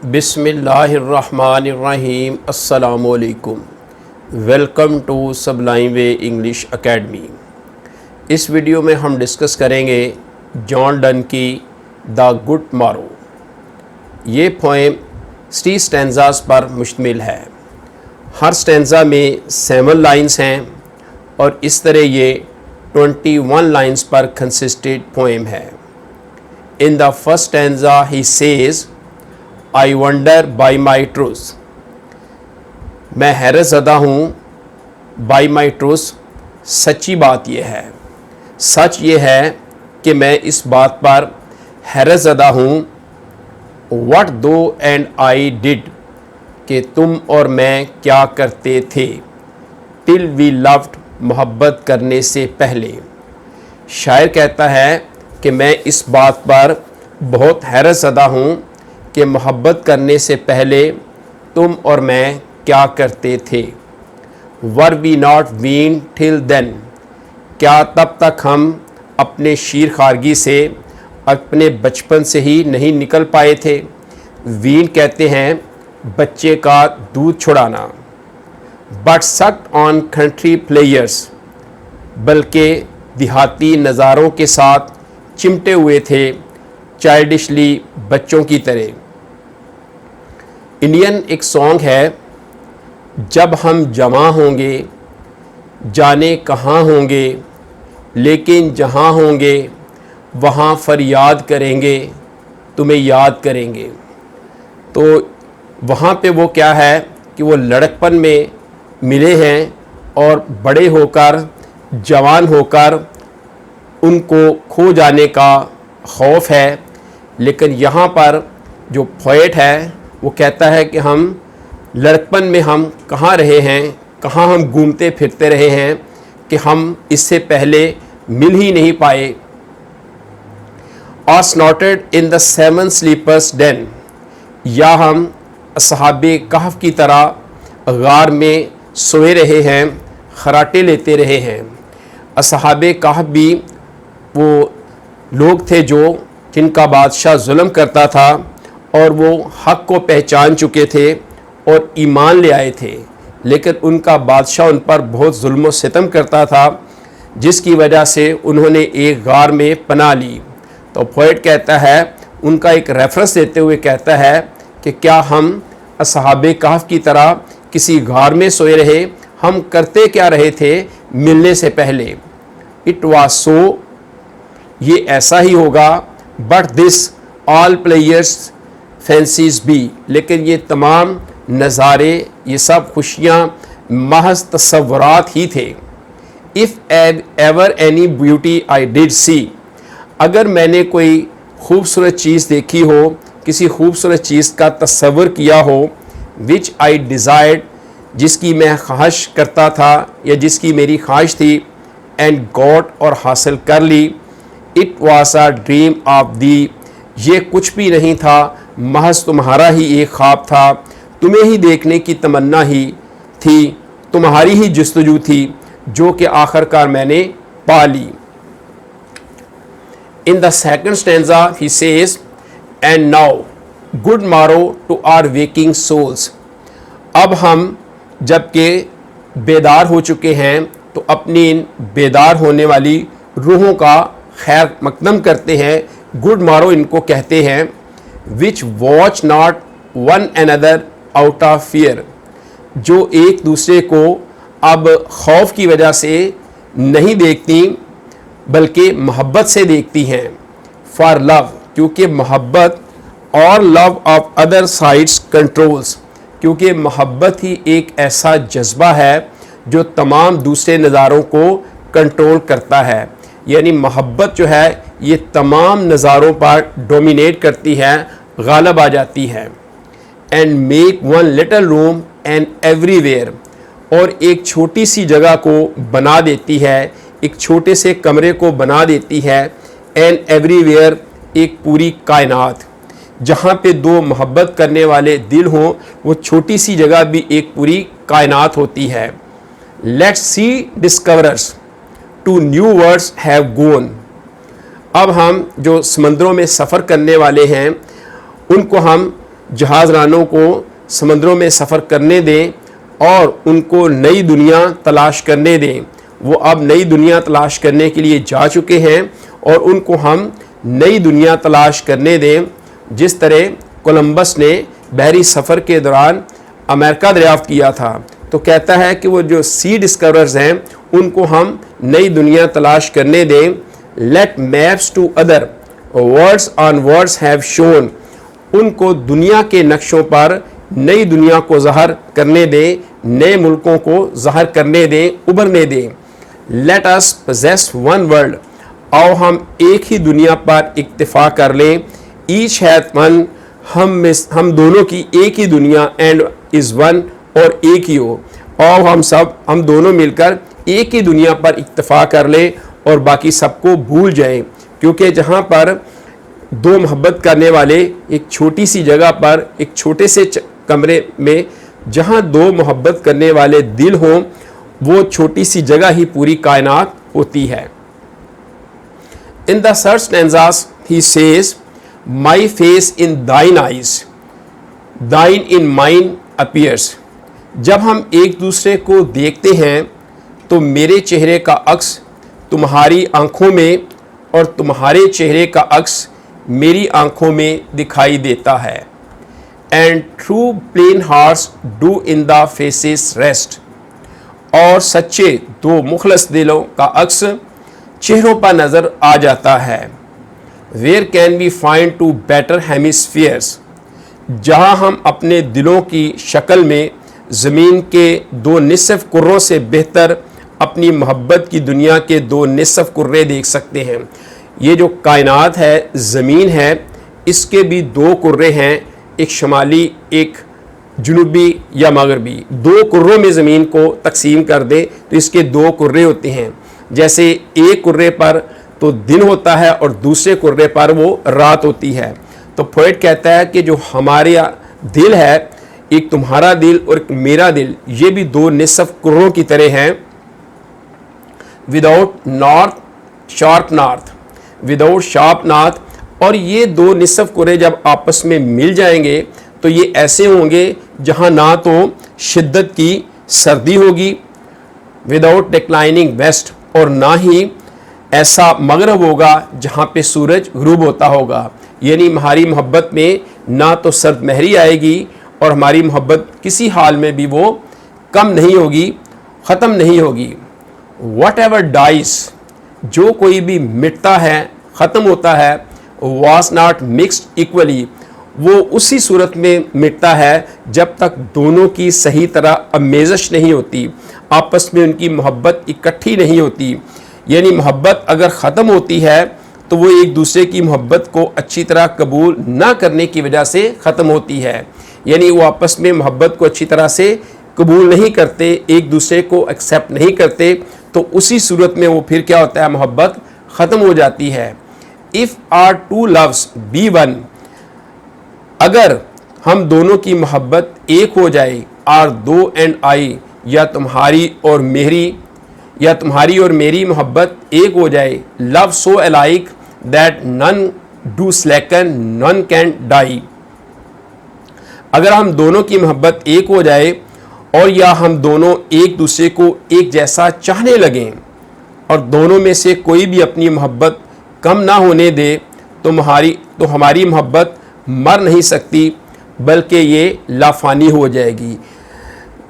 बिस्मिल्लाहिर्रहमानिर्रहीम। अस्सलामुअलैकुम। Welcome to sublime way English academy. इस वीडियो में हम डिस्कस करेंगे जॉन डन की द गुड मॉरो। ये पोएम 3 स्टैंजास पर मुश्तमिल है। हर स्टैंजा में 7 लाइन्स हैं और इस तरह ये 21 लाइन्स पर कंसिस्टेड पोएम है। In the first stanza he says I wonder by my truth। मैं हैरत ज़दा हूँ by my truth। सच्ची बात यह है, सच ये है कि मैं इस बात पर हैरत ज़दा हूँ। What though and I did, कि तुम और मैं क्या करते थे। Till we loved, मोहब्बत करने से पहले। शायर कहता है कि मैं इस बात पर बहुत हैरत ज़दा हूँ कि मोहब्बत करने से पहले तुम और मैं क्या करते थे। Were we not weaned till then, क्या तब तक हम अपने शीर खारगी से, अपने बचपन से ही नहीं निकल पाए थे। वीन कहते हैं बच्चे का दूध छुड़ाना। But sucked on country pleasures, बल्कि देहाती नज़ारों के साथ चिमटे हुए थे, चाइल्डिशली बच्चों की तरह। इंडियन एक सॉन्ग है, जब हम जवां होंगे जाने कहाँ होंगे, लेकिन जहाँ होंगे वहाँ फरियाद करेंगे, तुम्हें याद करेंगे। तो वहाँ पे वो क्या है कि वो लड़कपन में मिले हैं और बड़े होकर, जवान होकर उनको खो जाने का खौफ है। लेकिन यहाँ पर जो पोएट है वो कहता है कि हम लड़कपन में हम कहाँ रहे हैं, कहाँ हम घूमते फिरते रहे हैं कि हम इससे पहले मिल ही नहीं पाए। और snorted in the 7 sleepers den, या हम असहाबे कहफ की तरह गार में सोए रहे हैं, खराटे लेते रहे हैं। असहाबे कहफ भी वो लोग थे जो जिनका बादशाह जुल्म करता था और वो हक़ को पहचान चुके थे और ईमान ले आए थे, लेकिन उनका बादशाह उन पर बहुत जुल्म व सितम करता था, जिसकी वजह से उन्होंने एक गार में पनाह ली। तो पोएट कहता है, उनका एक रेफरेंस देते हुए कहता है कि क्या हम असहाबे कहफ की तरह किसी गार में सोए रहे, हम करते क्या रहे थे मिलने से पहले। इट वाज सो, ये ऐसा ही होगा। But this all pleasures fancies be, लेकिन ये तमाम नज़ारे, ये सब खुशियाँ महज तस्वुरात ही थे। If ever any beauty I did see, अगर मैंने कोई खूबसूरत चीज़ देखी हो, किसी खूबसूरत चीज़ का तस्वर किया हो, विच आई डिज़ायर्ड, जिसकी मैं ख्वाहिश करता था या जिसकी मेरी ख्वाहिश थी, एंड गॉट, और हासिल कर ली। It was a dream of thee, ये कुछ भी नहीं था, महज तुम्हारा ही एक ख्वाब था, तुम्हें ही देखने की तमन्ना ही थी, तुम्हारी ही जस्तजू थी, जो कि आखिरकार मैंने पा ली। In the second stanza he says, and now good morrow to our waking souls. अब हम जबकि बेदार हो चुके हैं तो अपनी इन बेदार होने वाली रूहों का खैर मकदम करते हैं। गुड मॉरो इनको कहते हैं। Which watch not one another out of fear, जो एक दूसरे को अब खौफ की वजह से नहीं देखती बल्कि मोहब्बत से देखती हैं। फॉर लव, क्योंकि मोहब्बत, और love of other sides controls, क्योंकि मोहब्बत ही एक ऐसा जज्बा है जो तमाम दूसरे नज़ारों को कंट्रोल करता है। यानी मोहब्बत जो है ये तमाम नज़ारों पर डोमिनेट करती है, गालब आ जाती है। And make one little room and everywhere, और एक छोटी सी जगह को बना देती है, एक छोटे से कमरे को बना देती है। एंड एवरीवेयर, एक पूरी कायनात। जहाँ पे दो मोहब्बत करने वाले दिल हों, वो छोटी सी जगह भी एक पूरी कायनात होती है। Let's sea discoverers to new words have gone, अब हम जो समंदरों में सफ़र करने वाले हैं उनको हम जहाज़रानों को समंदरों में सफ़र करने दें और उनको नई दुनिया तलाश करने दें। वो अब नई दुनिया तलाश करने के लिए जा चुके हैं और उनको हम नई दुनिया तलाश करने दें। जिस तरह कोलंबस ने बहरी सफ़र के दौरान अमेरिका दरियाफ्त किया था, तो कहता है कि वो जो सी डिस्कवरर्स हैं उनको हम नई दुनिया तलाश करने दें। Let maps to other words on words have shown, उनको दुनिया के नक्शों पर नई दुनिया को ज़ाहिर करने दें, नए मुल्कों को ज़ाहिर करने दें, उभरने दें। Let us possess one world, आओ हम एक ही दुनिया पर इक्तिफा कर लें। ईच हैथ वन, हम दोनों की एक ही दुनिया, एंड इज़ वन, और एक ही हो। आओ हम दोनों मिलकर एक ही दुनिया पर इक्तिफा कर लें और बाकी सबको भूल जाएं, क्योंकि जहाँ पर दो मोहब्बत करने वाले एक छोटी सी जगह पर, एक छोटे से कमरे में जहाँ दो मोहब्बत करने वाले दिल हों, वो छोटी सी जगह ही पूरी कायनात होती है। In the third stanzas he says, my face in दाइन आइज, दाइन इन माइन अपीयर्स। जब हम एक दूसरे को देखते हैं तो मेरे चेहरे का अक्स तुम्हारी आंखों में और तुम्हारे चेहरे का अक्स मेरी आंखों में दिखाई देता है। And true plain hearts do in the faces rest, और सच्चे दो मुखलस दिलों का अक्स चेहरों पर नज़र आ जाता है। Where can we find two better hemispheres, जहाँ हम अपने दिलों की शक्ल में ज़मीन के दो निसफ कुर्रों से बेहतर अपनी मोहब्बत की दुनिया के दो निसफ कुर्रे देख सकते हैं। ये जो कायनात है, ज़मीन है, इसके भी दो कुर्रे हैं, एक शुमाली एक जुनूबी या मगरबी। दो कुर्रों में ज़मीन को तकसीम कर दे तो इसके दो कुर्रे होते हैं। जैसे एक कुर्रे पर तो दिन होता है और दूसरे कुर्रे पर वो रात होती है। तो पोएट कहता है कि जो हमारे दिल है, एक तुम्हारा दिल और एक मेरा दिल, ये भी दो निसफ कुर्रों की तरह हैं। Without north sharp north, without sharp north, और ये दो निसफ कुर्रे जब आपस में मिल जाएंगे तो ये ऐसे होंगे जहाँ ना तो शिद्दत की सर्दी होगी, विदाउट डिक्लाइनिंग वेस्ट, और ना ही ऐसा मगरब होगा जहाँ पे सूरज गुरूब होता होगा। यानी हमारी मोहब्बत में ना तो सर्द महरी आएगी और हमारी मोहब्बत किसी हाल में भी वो कम नहीं होगी, ख़त्म नहीं होगी। वट एवर डाइस, जो कोई भी मिटता है, ख़त्म होता है, वॉज नॉट मिक्सड इक्वली, वो उसी सूरत में मिटता है जब तक दोनों की सही तरह आमेज़श नहीं होती, आपस में उनकी मोहब्बत इकट्ठी नहीं होती। यानी मोहब्बत अगर ख़त्म होती है तो वो एक दूसरे की मोहब्बत को अच्छी तरह कबूल ना करने की वजह से ख़त्म होती है। यानी वो आपस में मोहब्बत को अच्छी तरह से कबूल नहीं करते, एक दूसरे को एक्सेप्ट नहीं करते, तो उसी सूरत में वो फिर क्या होता है, मोहब्बत ख़त्म हो जाती है। If our two loves be one, अगर हम दोनों की मोहब्बत एक हो जाए, आर दो एंड आई, या तुम्हारी और मेरी मोहब्बत एक हो जाए, love so alike that none do slacken none can die, अगर हम दोनों की मोहब्बत एक हो जाए और या हम दोनों एक दूसरे को एक जैसा चाहने लगें और दोनों में से कोई भी अपनी मोहब्बत कम ना होने दे, तो हमारी मोहब्बत मर नहीं सकती, बल्कि ये लाफानी हो जाएगी।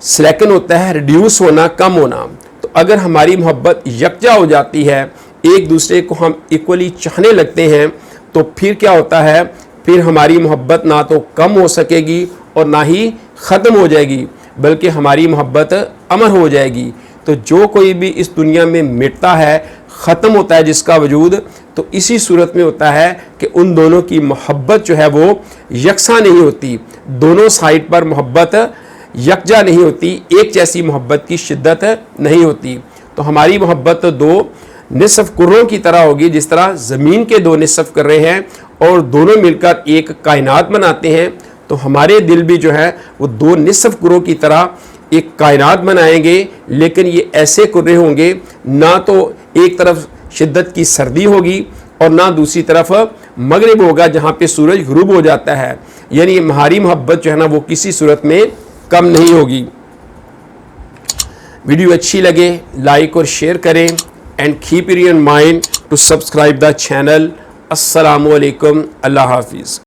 स्लैकन होता है रिड्यूस होना, कम होना। तो अगर हमारी मोहब्बत यकजा हो जाती है, एक दूसरे को हम इक्वली चाहने लगते हैं, तो फिर क्या होता है, फिर हमारी मोहब्बत ना तो कम हो सकेगी और ना ही ख़त्म हो जाएगी, बल्कि हमारी मोहब्बत अमर हो जाएगी। तो जो कोई भी इस दुनिया में मिटता है, ख़त्म होता है जिसका वजूद, तो इसी सूरत में होता है कि उन दोनों की मोहब्बत जो है वो यकसा नहीं होती, दोनों साइड पर मोहब्बत यकजा नहीं होती, एक जैसी मोहब्बत की शिद्दत नहीं होती। तो हमारी मोहब्बत दो निसफ कुर्रों की तरह होगी, जिस तरह ज़मीन के दो निसफ कर रहे हैं और दोनों मिलकर एक कायनात बनाते हैं, तो हमारे दिल भी जो है वो दो निसफ कुर्रों की तरह एक कायनात बनाएंगे। लेकिन ये ऐसे कुर्रे होंगे, ना तो एक तरफ शिद्दत की सर्दी होगी और ना दूसरी तरफ मगरिब होगा जहाँ पे सूरज गुरूब हो जाता है। यानी हमारी मोहब्बत जो है ना वो किसी सूरत में कम नहीं होगी। वीडियो अच्छी लगे लाइक और शेयर करें and keep it in mind to subscribe the channel. अस्सलामु अलैकुम, अल्लाह हाफिज़।